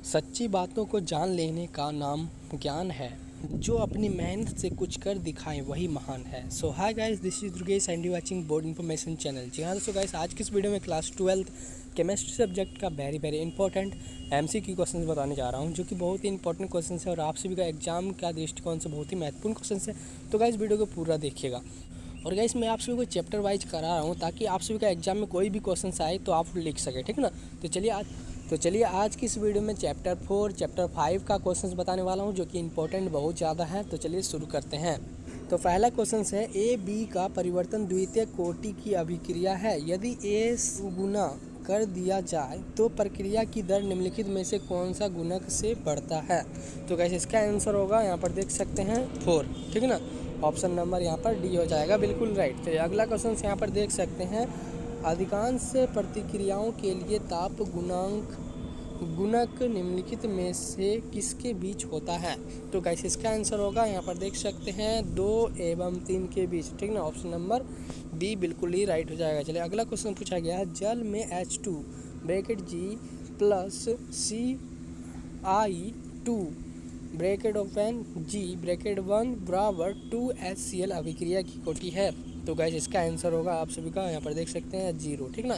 सच्ची बातों को जान लेने का नाम ज्ञान है। जो अपनी मेहनत से कुछ कर दिखाएं वही महान है। So hi guys, this is Durgesh and you watching board information channel. जी हाँ दोस्तों, गाइस आज की इस वीडियो में क्लास 12th केमिस्ट्री सब्जेक्ट का वेरी इंपॉर्टेंट एमसीक्यू क्वेश्चंस बताने जा रहा हूँ, जो कि बहुत ही इंपॉर्टेंट क्वेश्चंस है और आप सभी का एग्जाम का दृष्टिकोण से बहुत ही महत्वपूर्ण क्वेश्चंस है। तो गाइस वीडियो को पूरा देखिएगा। और गाइस मैं आप सभी को चैप्टर वाइज करा रहा हूँ ताकि आप सभी का एग्जाम में कोई भी क्वेश्चन आए तो आप लिख सकें, ठीक ना। तो चलिए आज की इस वीडियो में चैप्टर 4 चैप्टर 5 का क्वेश्चंस बताने वाला हूँ, जो कि इंपॉर्टेंट बहुत ज़्यादा है। तो चलिए शुरू करते हैं। तो पहला क्वेश्चन है, ए बी का परिवर्तन द्वितीय कोटि की अभिक्रिया है। यदि ए गुना कर दिया जाए तो प्रक्रिया की दर निम्नलिखित में से कौन सा गुणक से बढ़ता है। तो कैसे इसका आंसर होगा, यहाँ पर देख सकते हैं 4, ठीक है ना। ऑप्शन नंबर यहाँ पर डी हो जाएगा, बिल्कुल राइट। तो अगला क्वेश्चन यहाँ पर देख सकते हैं, अधिकांश प्रतिक्रियाओं के लिए ताप गुणक निम्नलिखित में से किसके बीच होता है। तो गाइस इसका आंसर होगा, यहाँ पर देख सकते हैं 2 एवं 3 के बीच, ठीक ना। ऑप्शन नंबर बी बिल्कुल ही राइट हो जाएगा। चलिए अगला क्वेश्चन पूछा गया है, जल में H2 bracket G plus Ci2 bracket open G bracket 1 बराबर 2HCl अभिक्रिया की कोटि है। तो गाइस इसका आंसर होगा आप सभी का, यहाँ पर देख सकते हैं 0, ठीक ना।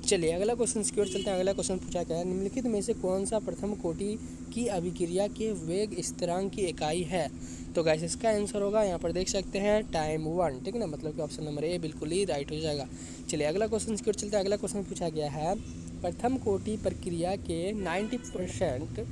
चलिए अगला क्वेश्चन की ओर चलते हैं। अगला क्वेश्चन पूछा गया है, निम्नलिखित में से कौन सा प्रथम कोटि की अभिक्रिया के वेग स्थिरांक की इकाई है। तो गाइस इसका आंसर होगा, यहाँ पर देख सकते हैं टाइम 1, ठीक ना। मतलब कि ऑप्शन नंबर ए बिल्कुल ही राइट हो जाएगा। चलिए अगला क्वेश्चन की ओर चलते हैं। अगला क्वेश्चन पूछा गया है, प्रथम कोटि प्रक्रिया के 90%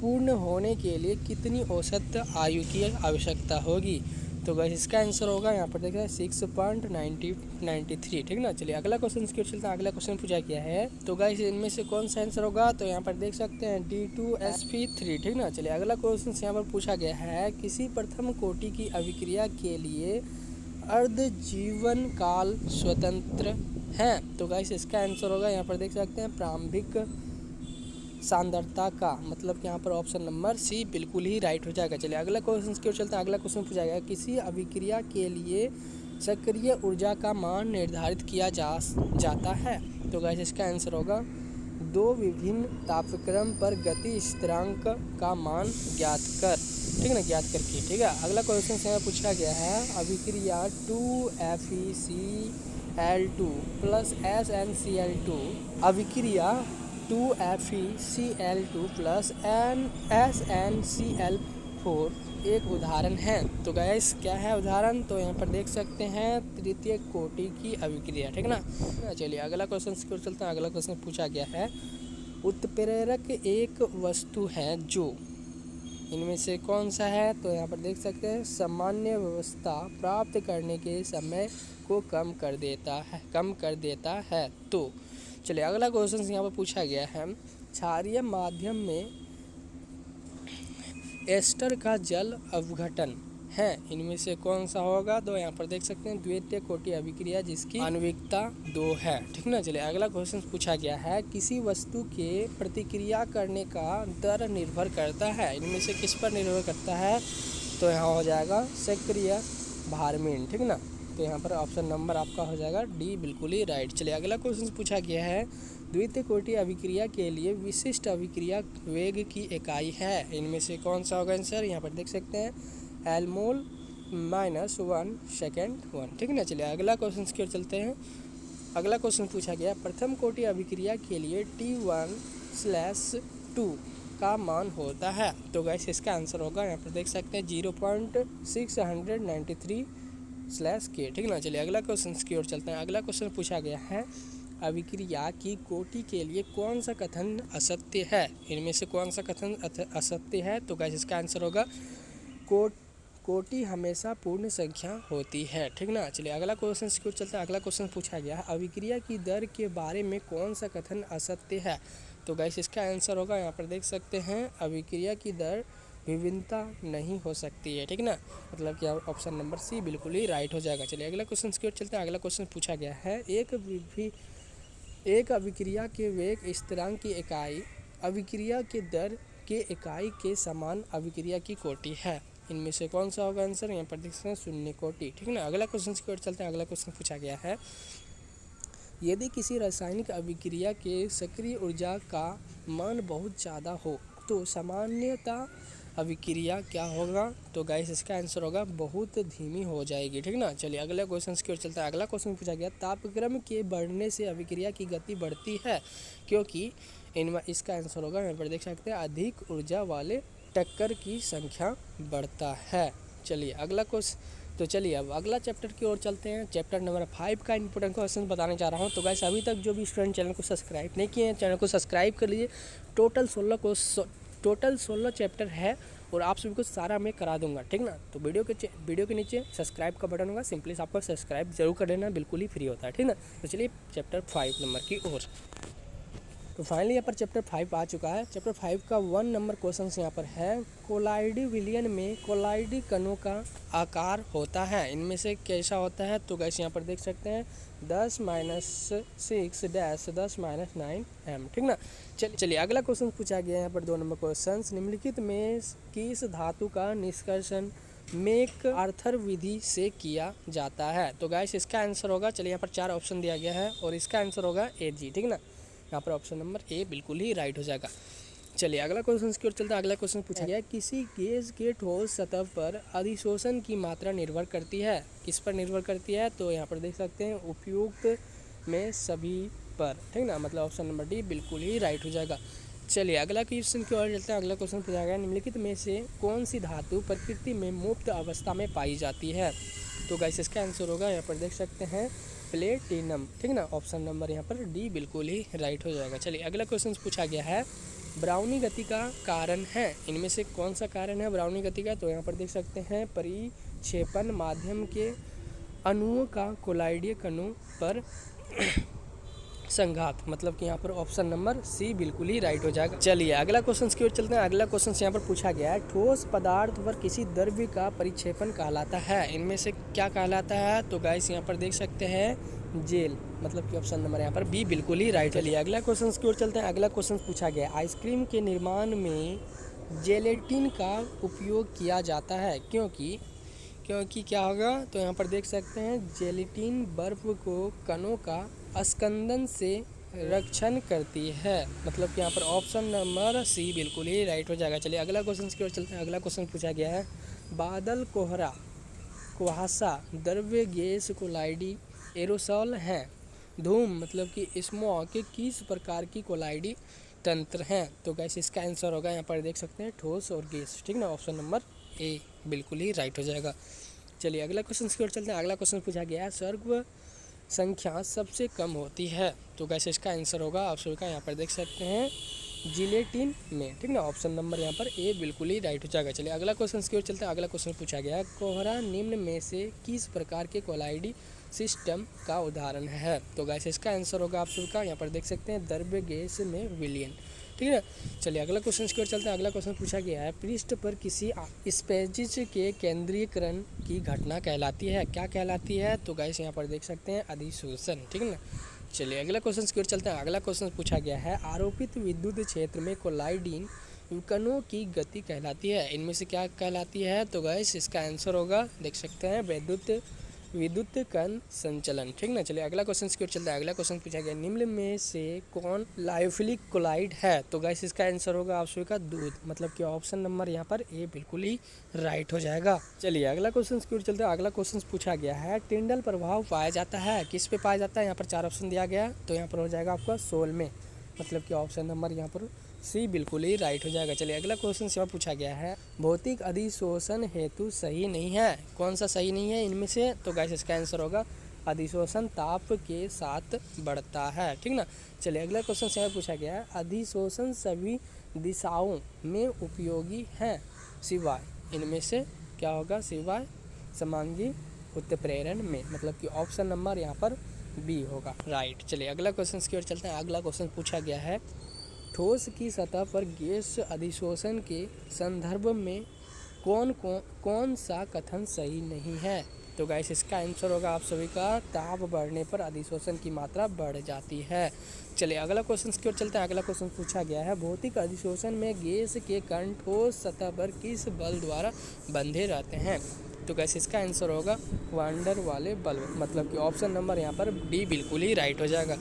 पूर्ण होने के लिए कितनी औसत आयु की आवश्यकता होगी। तो गाइस इसका आंसर होगा, यहाँ पर देखिए 6.93, ठीक ना। चलिए अगला क्वेश्चन की ओर चलते हैं। अगला क्वेश्चन पूछा गया है, तो गाइस इनमें से कौन सा आंसर होगा। तो यहाँ पर देख सकते हैं D2sp3, ठीक ना। चलिए अगला क्वेश्चन यहाँ पर पूछा गया है, किसी प्रथम कोटि की अभिक्रिया के लिए अर्ध जीवन काल स्वतंत्र है। तो गाइस इसका आंसर होगा, यहाँ पर देख सकते हैं प्रारंभिक सांद्रता का, मतलब कि यहाँ पर ऑप्शन नंबर सी बिल्कुल ही राइट हो जाएगा। चलिए अगला क्वेश्चन की ओर चलते हैं। अगला क्वेश्चन पूछा गया, किसी अभिक्रिया के लिए सक्रिय ऊर्जा का मान निर्धारित किया जाता है। तो गाइस इसका आंसर होगा, 2 विभिन्न तापक्रम पर गति स्थिरांक का मान ज्ञात करके, ठीक है। अगला क्वेश्चन यहाँ पूछा गया है, अभिक्रिया 2FeCl2 प्लस SnCl2 अभिक्रिया 2FeCl2 प्लस SnCl4 एक उदाहरण है। तो गाइस क्या है उदाहरण, तो यहाँ पर देख सकते हैं तृतीय कोटि की अभिक्रिया, ठीक ना। चलिए अगला क्वेश्चन की ओर चलते हैं। अगला क्वेश्चन पूछा गया है, उत्प्रेरक एक वस्तु है जो इनमें से कौन सा है। तो यहाँ पर देख सकते हैं सामान्य व्यवस्था प्राप्त करने के समय को कम कर देता है। तो चलिए अगला क्वेश्चन यहाँ पर पूछा गया है, क्षारीय माध्यम में एस्टर का जल अवघटन है। इनमें से कौन सा होगा। तो यहाँ पर देख सकते हैं द्वितीय कोटि अभिक्रिया जिसकी आणविकता 2 है, ठीक ना। चलिए अगला क्वेश्चन पूछा गया है, किसी वस्तु के प्रतिक्रिया करने का दर निर्भर करता है। इनमें से किस पर निर्भर करता है। तो यहाँ हो जाएगा सक्रिय भारमीन, ठीक ना। तो यहाँ पर ऑप्शन नंबर आपका हो जाएगा डी बिल्कुल ही राइट। चलिए अगला क्वेश्चन पूछा गया है, द्वितीय कोटि अभिक्रिया के लिए विशिष्ट अभिक्रिया वेग की इकाई है। इनमें से कौन सा होगा आंसर। यहाँ पर देख सकते हैं एलमोल -1 सेकेंड 1, ठीक है ना। चलिए अगला क्वेश्चन की ओर चलते हैं। अगला क्वेश्चन पूछा गया, प्रथम कोटि अभिक्रिया के लिए T1/2 का मान होता है। तो गाइस इसका आंसर होगा, यहाँ पर देख सकते हैं 0.693/K, ठीक ना। चलिए अगला क्वेश्चन की ओर चलते हैं। अगला क्वेश्चन पूछा गया है, अभिक्रिया की कोटि के लिए कौन सा कथन असत्य है। इनमें से कौन सा कथन असत्य है। तो गाइस इसका आंसर होगा, कोटि हमेशा पूर्ण संख्या होती है, ठीक ना। चलिए अगला क्वेश्चन की ओर चलते हैं। अगला क्वेश्चन पूछा गया है, अभिक्रिया की दर के बारे में कौन सा कथन असत्य है। तो गाइस इसका आंसर होगा, यहाँ पर देख सकते हैं अभिक्रिया की दर विभिन्नता नहीं हो सकती है, ठीक ना। मतलब कि ऑप्शन नंबर सी बिल्कुल ही राइट हो जाएगा। चलिए अगला क्वेश्चन की ओर चलते हैं। अगला क्वेश्चन पूछा गया है, एक अभिक्रिया के वेग स्थिरांक की इकाई अभिक्रिया के दर के इकाई के समान अभिक्रिया की कोटि है। इनमें से कौन सा होगा आंसर। यहाँ पर देख सकते हैं शून्य कोटि, ठीक ना। अगला क्वेश्चन की ओर चलते हैं। अगला क्वेश्चन पूछा गया है, यदि किसी रासायनिक अभिक्रिया के सक्रिय ऊर्जा का मान बहुत ज़्यादा हो तो सामान्यतः अभिक्रिया क्या होगा? तो गाइस इसका आंसर होगा बहुत धीमी हो जाएगी। ठीक ना। चलिए अगले क्वेश्चन की ओर चलता है। अगला क्वेश्चन पूछा गया, तापक्रम के बढ़ने से अभिक्रिया की गति बढ़ती है क्योंकि इनमें इसका आंसर होगा, यहाँ पर देख सकते हैं, अधिक ऊर्जा वाले टक्कर की संख्या बढ़ता है। चलिए अगला क्वेश्चन, तो चलिए अब अगला चैप्टर की ओर चलते हैं। चैप्टर नंबर 5 का इंपॉर्टेंट क्वेश्चन बताने जा रहा हूँ। तो गाइस अभी तक जो भी स्टूडेंट चैनल को सब्सक्राइब नहीं किए हैं, चैनल को सब्सक्राइब कर लीजिए। टोटल 16 चैप्टर है और आप सभी को सारा मैं करा दूंगा। ठीक ना। तो वीडियो के नीचे सब्सक्राइब का बटन होगा, सिंपली आपको सब्सक्राइब जरूर कर लेना, बिल्कुल ही फ्री होता है। ठीक ना। तो चलिए चैप्टर 5 नंबर की ओर। तो फाइनली यहाँ पर चैप्टर 5 आ चुका है। चैप्टर 5 का 1 नंबर क्वेश्चन यहाँ पर है, कोलाइडी विलयन में कोलाइडी कणों का आकार होता है, इनमें से कैसा होता है? तो गैस यहाँ पर देख सकते हैं 10-6-10-9 m। ठीक ना। चलिए अगला क्वेश्चन पूछा गया है यहाँ पर 2 नंबर क्वेश्चन, निम्नलिखित में किस धातु का निष्कर्षण मेक आर्थर विधि से किया जाता है? तो गैस इसका आंसर होगा, चलिए यहाँ पर 4 ऑप्शन दिया गया है और इसका आंसर होगा Ag। ठीक ना। यहाँ पर ऑप्शन नंबर ए बिल्कुल ही राइट हो जाएगा। चलिए अगला क्वेश्चन की ओर चलते हैं। अगला क्वेश्चन पूछा गया, किसी गैस के ठोस सतह पर अधिशोषण की मात्रा निर्भर करती है, किस पर निर्भर करती है? तो यहाँ पर देख सकते हैं उपयुक्त में सभी पर। ठीक ना। मतलब ऑप्शन नंबर डी बिल्कुल ही राइट हो जाएगा। चलिए अगला क्वेश्चन की ओर चलते हैं। अगला क्वेश्चन पूछा गया, निम्नलिखित में से कौन सी धातु प्रकृति में मुक्त अवस्था में पाई जाती है? तो गाइस इसका आंसर होगा, यहाँ पर देख सकते हैं, प्लेटिनम। ठीक ना। ऑप्शन नंबर यहाँ पर डी बिल्कुल ही राइट हो जाएगा। चलिए अगला क्वेश्चन पूछा गया है, ब्राउनी गति का कारण है, इनमें से कौन सा कारण है ब्राउनी गति का? तो यहाँ पर देख सकते हैं, परिक्षेपण माध्यम के अणुओं का कोलाइडीय कणों पर संघात। मतलब कि यहाँ पर ऑप्शन नंबर सी बिल्कुल ही राइट हो जाएगा। चलिए अगला क्वेश्चन की ओर चलते हैं। अगला क्वेश्चन यहाँ पर पूछा गया है, ठोस पदार्थ पर किसी द्रव्य का परिक्षेपण कहलाता है, इनमें से क्या कहलाता है? तो गाइस यहाँ पर देख सकते हैं, जेल। मतलब कि ऑप्शन नंबर यहाँ पर बी बिल्कुल ही राइट। चलिए अगला क्वेश्चन की ओर चलते हैं। अगला क्वेश्चन पूछा गया, आइसक्रीम के निर्माण में जेलेटिन का उपयोग किया जाता है क्योंकि क्या होगा? तो यहाँ पर देख सकते हैं, जेलेटिन बर्फ को कणों का स्कंदन से रक्षण करती है। मतलब कि यहाँ पर ऑप्शन नंबर सी बिल्कुल ही राइट हो जाएगा। चलिए अगला क्वेश्चन की ओर चलते हैं। अगला क्वेश्चन पूछा गया है, बादल, कोहरा, कुहासा, द्रव्य, गैस, कोलाइडी, एरोसॉल हैं। धूम मतलब कि स्मॉग के किस प्रकार की कोलाइडी तंत्र हैं? तो गैस इसका आंसर होगा, यहाँ पर देख सकते हैं, ठोस और गैस। ठीक ना। ऑप्शन नंबर ए बिल्कुल ही राइट हो जाएगा। चलिए अगला क्वेश्चन की ओर चलते हैं। अगला क्वेश्चन पूछा गया है, सर्व संख्या सबसे कम होती है। तो कैसे इसका आंसर होगा ऑप्शन का, यहाँ पर देख सकते हैं, जिलेटिन में। ठीक ना। ऑप्शन नंबर यहाँ पर ए बिल्कुल ही राइट हो जाएगा। चलिए अगला क्वेश्चन की ओर चलते हैं। अगला क्वेश्चन पूछा गया है, कोहरा निम्न में से किस प्रकार के कोलाइडी सिस्टम का उदाहरण है? तो गैस इसका आंसर होगा आप सबका, यहाँ पर देख सकते हैं, द्रव्य, गैस में विलयन। ठीक है। चलिए अगला क्वेश्चन की ओर चलते हैं। अगला क्वेश्चन पूछा गया है, पृष्ठ पर किसी स्पेसिस के केंद्रीकरण की घटना कहलाती है, क्या कहलाती है? तो गाइस यहाँ पर देख सकते हैं, अधिशोषण। ठीक है ना। चलिए अगला क्वेश्चन की ओर चलते हैं। अगला क्वेश्चन पूछा गया है, आरोपित विद्युत क्षेत्र में कोलाइडिन कणों की गति कहलाती है, इनमें से क्या कहलाती है? तो गाइस इसका आंसर होगा, देख सकते हैं, विद्युत कण संचलन। ठीक ना। चलिए अगला क्वेश्चन की ओर चलता है। अगला क्वेश्चन पूछा गया, निम्न में से कौन लायोफिलिक कोलाइड है? तो गाइस इसका आंसर होगा आप सभी का दूध। मतलब कि ऑप्शन नंबर यहाँ पर ए बिल्कुल ही राइट हो जाएगा। चलिए अगला क्वेश्चन की ओर चलते हैं। अगला क्वेश्चन पूछा गया है, टिंडल प्रभाव पाया जाता है, किस पे पाया जाता है? यहाँ पर 4 ऑप्शन दिया गया, तो यहाँ पर हो जाएगा आपका सोल में। मतलब कि ऑप्शन नंबर यहाँ पर सी बिल्कुल ही राइट हो जाएगा। चलिए अगला क्वेश्चन से पूछा गया है, भौतिक अधिशोषण हेतु सही नहीं है, कौन सा सही नहीं है इनमें से? तो गाइस इसका आंसर होगा, अधिशोषण ताप के साथ बढ़ता है। ठीक ना। चलिए अगला क्वेश्चन से पूछा गया है, अधिशोषण सभी दिशाओं में उपयोगी है सिवाय, इनमें से क्या होगा? सिवाय समांगी उत्प्रेरण में। मतलब कि ऑप्शन नंबर यहाँ पर बी होगा राइट। चलिए अगला क्वेश्चन की ओर चलते हैं। अगला क्वेश्चन पूछा गया है, ठोस की सतह पर गैस अधिशोषण के संदर्भ में कौन सा कथन सही नहीं है? तो गाइस इसका आंसर होगा आप सभी का, ताप बढ़ने पर अधिशोषण की मात्रा बढ़ जाती है। चलिए अगला क्वेश्चन की ओर चलते हैं। अगला क्वेश्चन पूछा गया है, भौतिक अधिशोषण में गैस के कण ठोस सतह पर किस बल द्वारा बंधे रहते हैं? तो गाइस इसका आंसर होगा वांडर वाले बल। मतलब कि ऑप्शन नंबर यहाँ पर डी बिल्कुल ही राइट हो जाएगा।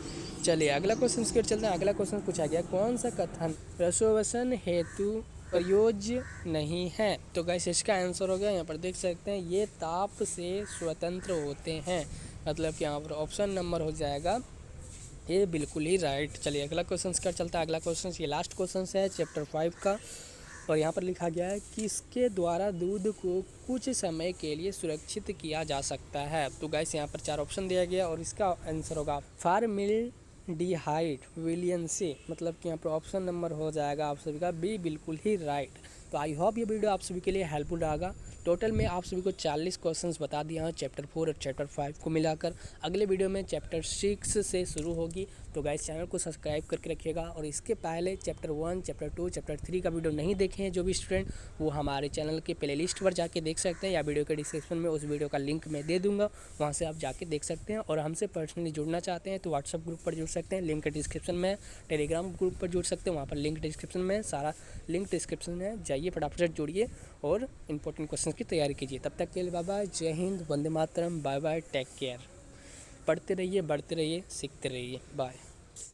चलिए अगला क्वेश्चन की ओर चलते हैं। अगला क्वेश्चन पूछा गया, कौन सा कथन रसोवसन हेतु प्रयोज्य नहीं है? तो गाइस इसका आंसर होगा, यहाँ पर देख सकते हैं, ये ताप से स्वतंत्र होते हैं। मतलब कि यहाँ पर ऑप्शन नंबर हो जाएगा ये बिल्कुल ही राइट। चलिए अगला क्वेश्चन का चलता है। अगला क्वेश्चन ये लास्ट क्वेश्चन है चैप्टर 5 का, और यहाँ पर लिखा गया है कि इसके द्वारा दूध को कुछ समय के लिए सुरक्षित किया जा सकता है। तो गाइस यहाँ पर 4 ऑप्शन दिया गया और इसका आंसर होगा फॉर्मेल्डिहाइड विलियंसी। मतलब कि यहाँ पर ऑप्शन नंबर हो जाएगा आप सभी का बी बिल्कुल ही राइट। तो आई होप ये वीडियो आप सभी के लिए हेल्पफुल रहेगा। टोटल में आप सभी को 40 क्वेश्चंस बता दिया हूँ चैप्टर 4 और चैप्टर 5 को मिलाकर। अगले वीडियो में चैप्टर 6 से शुरू होगी। तो गाइस चैनल को सब्सक्राइब करके रखिएगा, और इसके पहले चैप्टर 1, चैप्टर 2, चैप्टर 3 का वीडियो नहीं देखे हैं जो भी स्टूडेंट, वो हमारे चैनल के प्लेलिस्ट पर जाके देख सकते हैं, या वीडियो के डिस्क्रिप्शन में उस वीडियो का लिंक मैं दे दूँगा, वहाँ से आप जाके देख सकते हैं। और हमसे पर्सनली जुड़ना चाहते हैं तो व्हाट्सअप ग्रुप पर जुड़ सकते हैं, लिंक डिस्क्रिप्शन में। टेलीग्राम ग्रुप पर जुड़ सकते हैं, वहाँ पर लिंक डिस्क्रिप्शन में, सारा लिंक डिस्क्रिप्शन में, जाइए फटाफट से जुड़िए और इंपॉर्टेंट क्वेश्चन की तैयारी कीजिए। तब तक के लिए बाय बाय, जय Hind, Vande Mataram, bye bye, take care. पढ़ते रहिए, बढ़ते रहिए, सीखते रहिए, बाय।